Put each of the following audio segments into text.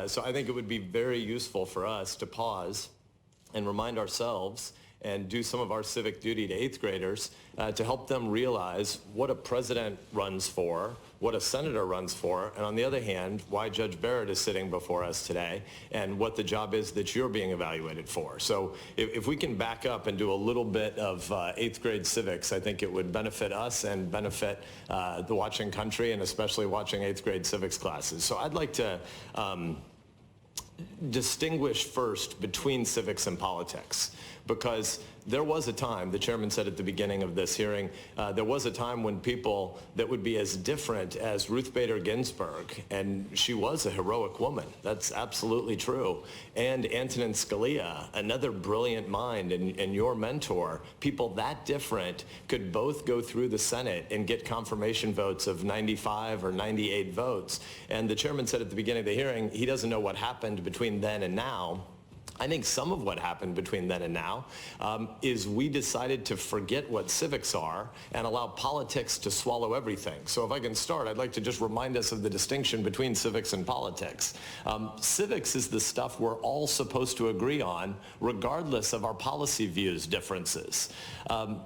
So I think it would be very useful for us to pause and remind ourselves and do some of our civic duty to eighth graders to help them realize what a president runs for, what a senator runs for, and on the other hand, why Judge Berrett is sitting before us today and what the job is that you're being evaluated for. So if we can back up and do a little bit of eighth grade civics, I think it would benefit us and benefit the watching country, and especially watching eighth grade civics classes. So I'd like to distinguish first between civics and politics, because there was a time, the chairman said at the beginning of this hearing, there was a time when people that would be as different as Ruth Bader Ginsburg, and she was a heroic woman, that's absolutely true, and Antonin Scalia, another brilliant mind and your mentor, people that different could both go through the Senate and get confirmation votes of 95 or 98 votes. And the chairman said at the beginning of the hearing, he doesn't know what happened between then and now. I think some of what happened between then and now is we decided to forget what civics are and allow politics to swallow everything. So if I can start, I'd like to just remind us of the distinction between civics and politics. Civics is the stuff we're all supposed to agree on, regardless of our policy views differences.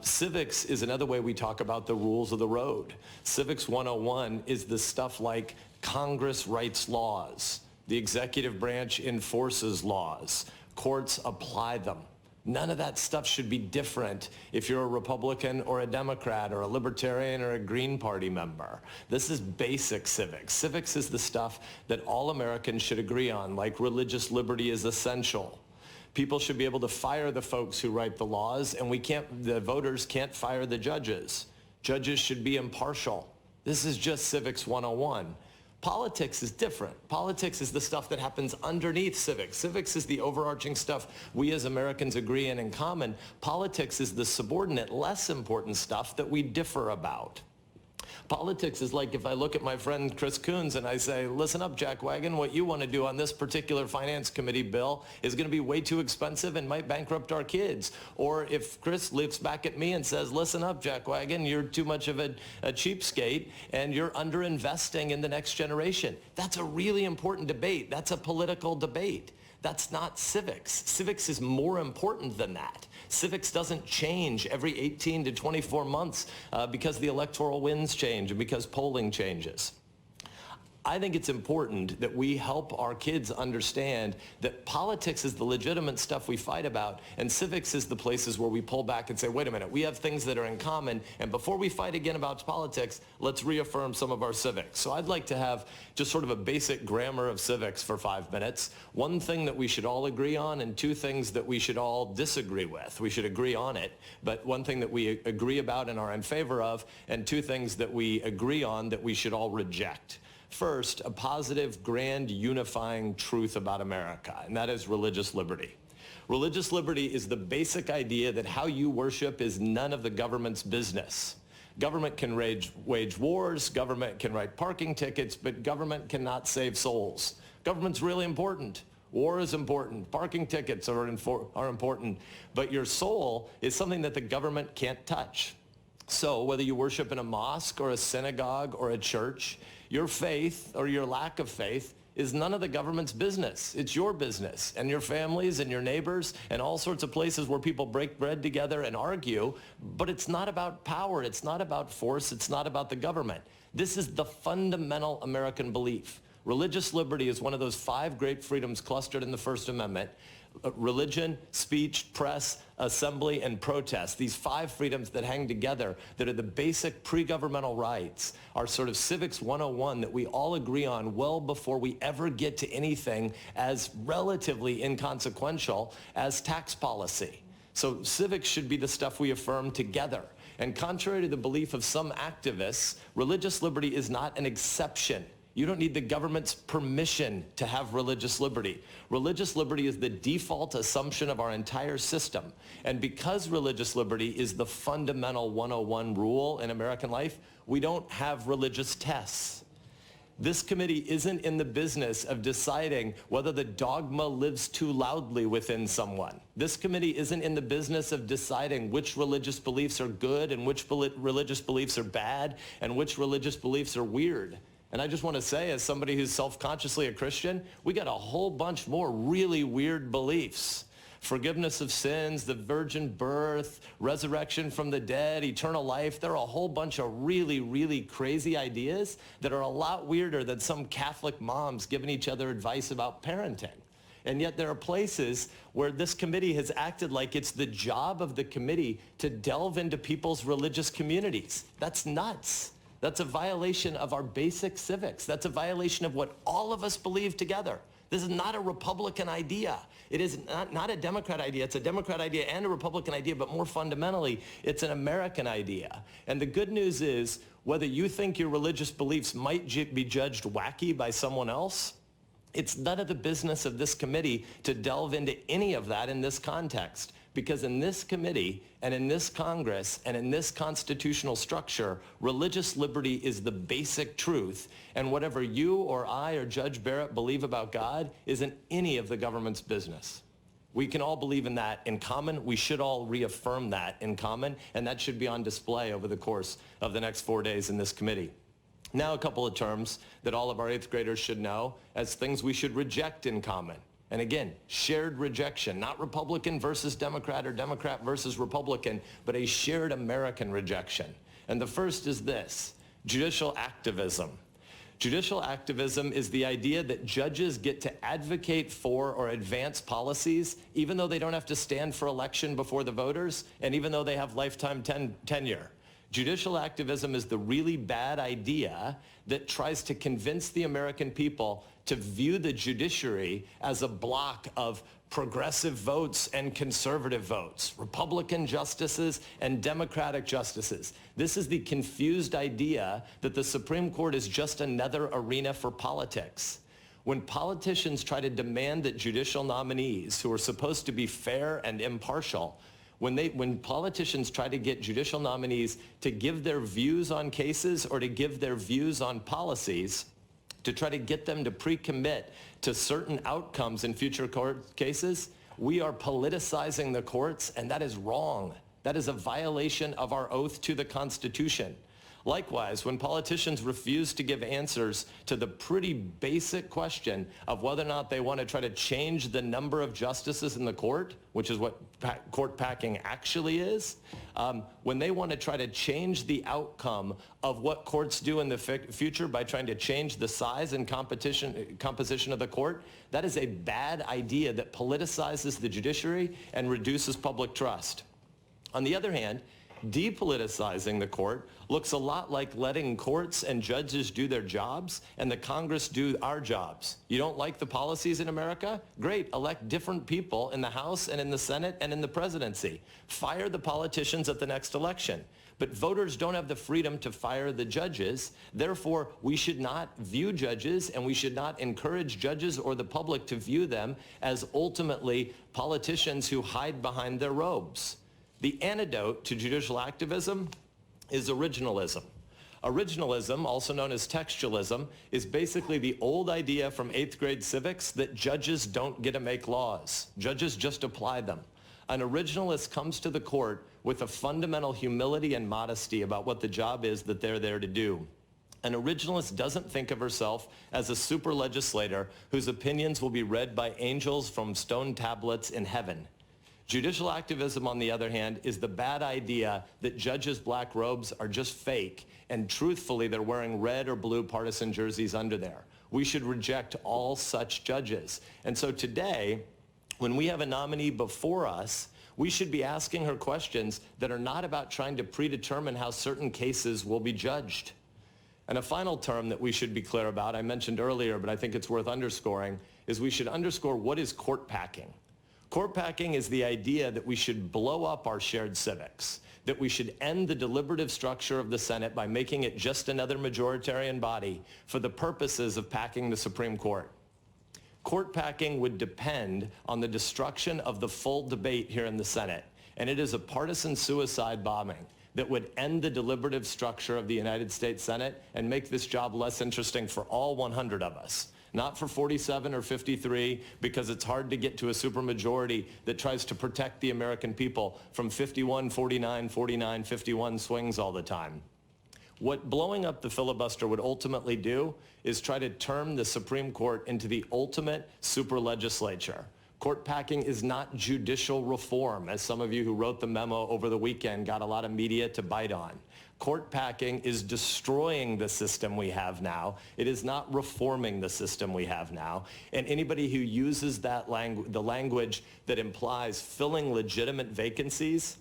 Civics is another way we talk about the rules of the road. Civics 101 is the stuff like Congress writes laws, the executive branch enforces laws, courts apply them. None of that stuff should be different if you're a Republican or a Democrat or a Libertarian or a Green Party member. This is basic civics. Civics is the stuff that all Americans should agree on, like religious liberty is essential. People should be able to fire the folks who write the laws, and the voters can't fire the judges. Judges should be impartial. This is just Civics 101. Politics is different. Politics is the stuff that happens underneath civics. Civics is the overarching stuff we as Americans agree in common. Politics is the subordinate, less important stuff that we differ about. Politics is like if I look at my friend Chris Coons and I say, listen up, jackwagon, what you want to do on this particular finance committee bill is going to be way too expensive and might bankrupt our kids. Or if Chris looks back at me and says, listen up, jackwagon, you're too much of a cheapskate and you're underinvesting in the next generation. That's a really important debate. That's a political debate. That's not civics. Civics is more important than that. Civics doesn't change every 18 to 24 months because the electoral winds change and because polling changes. I think it's important that we help our kids understand that politics is the legitimate stuff we fight about, and civics is the places where we pull back and say, wait a minute, we have things that are in common, and before we fight again about politics, let's reaffirm some of our civics. So I'd like to have just sort of a basic grammar of civics for 5 minutes. One thing that we should all agree on, and two things that we should all disagree with. We should agree on it, but one thing that we agree about and are in favor of, and two things that we agree on that we should all reject. First, a positive, grand, unifying truth about America, and that is religious liberty. Religious liberty is the basic idea that how you worship is none of the government's business. Government can wage wars, government can write parking tickets, but government cannot save souls. Government's really important. War is important. Parking tickets are important. But your soul is something that the government can't touch. So whether you worship in a mosque or a synagogue or a church, your faith or your lack of faith is none of the government's business. It's your business and your families and your neighbors and all sorts of places where people break bread together and argue, but it's not about power, it's not about force, it's not about the government. This is the fundamental American belief. Religious liberty is one of those 5 great freedoms clustered in the First Amendment. Religion, speech, press, assembly, and protest. These 5 freedoms that hang together, that are the basic pre-governmental rights, are sort of Civics 101 that we all agree on well before we ever get to anything as relatively inconsequential as tax policy. So civics should be the stuff we affirm together. And contrary to the belief of some activists, religious liberty is not an exception. You don't need the government's permission to have religious liberty. Religious liberty is the default assumption of our entire system. And because religious liberty is the fundamental 101 rule in American life, we don't have religious tests. This committee isn't in the business of deciding whether the dogma lives too loudly within someone. This committee isn't in the business of deciding which religious beliefs are good and which religious beliefs are bad and which religious beliefs are weird. And I just want to say, as somebody who's self-consciously a Christian, we got a whole bunch more really weird beliefs. Forgiveness of sins, the virgin birth, resurrection from the dead, eternal life. There are a whole bunch of really, really crazy ideas that are a lot weirder than some Catholic moms giving each other advice about parenting. And yet there are places where this committee has acted like it's the job of the committee to delve into people's religious communities. That's nuts. That's a violation of our basic civics. That's a violation of what all of us believe together. This is not a Republican idea. It is not a Democrat idea. It's a Democrat idea and a Republican idea, but more fundamentally, it's an American idea. And the good news is, whether you think your religious beliefs might be judged wacky by someone else, it's none of the business of this committee to delve into any of that in this context. Because in this committee and in this Congress and in this constitutional structure, religious liberty is the basic truth. And whatever you or I or Judge Berrett believe about God isn't any of the government's business. We can all believe in that in common. We should all reaffirm that in common. And that should be on display over the course of the next 4 days in this committee. Now, a couple of terms that all of our 8th graders should know as things we should reject in common. And again, shared rejection, not Republican versus Democrat or Democrat versus Republican, but a shared American rejection. And the first is this: judicial activism. Judicial activism is the idea that judges get to advocate for or advance policies even though they don't have to stand for election before the voters and even though they have lifetime tenure. Judicial activism is the really bad idea that tries to convince the American people to view the judiciary as a block of progressive votes and conservative votes, Republican justices and Democratic justices. This is the confused idea that the Supreme Court is just another arena for politics. When politicians try to demand that judicial nominees, who are supposed to be fair and impartial, when politicians try to get judicial nominees to give their views on cases or to give their views on policies, to try to get them to pre-commit to certain outcomes in future court cases, we are politicizing the courts, and that is wrong. That is a violation of our oath to the Constitution. Likewise, when politicians refuse to give answers to the pretty basic question of whether or not they want to try to change the number of justices in the court, which is what court packing actually is, when they want to try to change the outcome of what courts do in the future by trying to change the size and composition of the court, that is a bad idea that politicizes the judiciary and reduces public trust. On the other hand, depoliticizing the court looks a lot like letting courts and judges do their jobs and the Congress do our jobs. You don't like the policies in America? Great, elect different people in the House and in the Senate and in the presidency. Fire the politicians at the next election. But voters don't have the freedom to fire the judges. Therefore, we should not view judges and we should not encourage judges or the public to view them as ultimately politicians who hide behind their robes. The antidote to judicial activism is originalism. Originalism, also known as textualism, is basically the old idea from 8th grade civics that judges don't get to make laws. Judges just apply them. An originalist comes to the court with a fundamental humility and modesty about what the job is that they're there to do. An originalist doesn't think of herself as a super legislator whose opinions will be read by angels from stone tablets in heaven. Judicial activism, on the other hand, is the bad idea that judges' black robes are just fake, and truthfully, they're wearing red or blue partisan jerseys under there. We should reject all such judges. And so today, when we have a nominee before us, we should be asking her questions that are not about trying to predetermine how certain cases will be judged. And a final term that we should be clear about, I mentioned earlier, but I think it's worth underscoring, is we should underscore what is court packing. Court packing is the idea that we should blow up our shared civics, that we should end the deliberative structure of the Senate by making it just another majoritarian body for the purposes of packing the Supreme Court. Court packing would depend on the destruction of the full debate here in the Senate, and it is a partisan suicide bombing that would end the deliberative structure of the United States Senate and make this job less interesting for all 100 of us. Not for 47 or 53, because it's hard to get to a supermajority that tries to protect the American people from 51, 49, 49, 51 swings all the time. What blowing up the filibuster would ultimately do is try to turn the Supreme Court into the ultimate super legislature. Court packing is not judicial reform, as some of you who wrote the memo over the weekend got a lot of media to bite on. Court packing is destroying the system we have now. It is not reforming the system we have now. And anybody who uses that the language that implies filling legitimate vacancies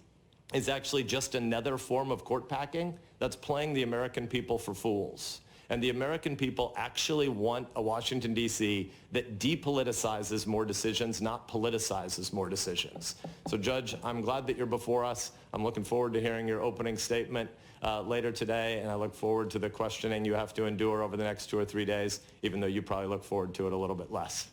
is actually just another form of court packing. That's playing the American people for fools. And the American people actually want a Washington, D.C. that depoliticizes more decisions, not politicizes more decisions. So, Judge, I'm glad that you're before us. I'm looking forward to hearing your opening statement later today, and I look forward to the questioning you have to endure over the next 2 or 3 days, even though you probably look forward to it a little bit less.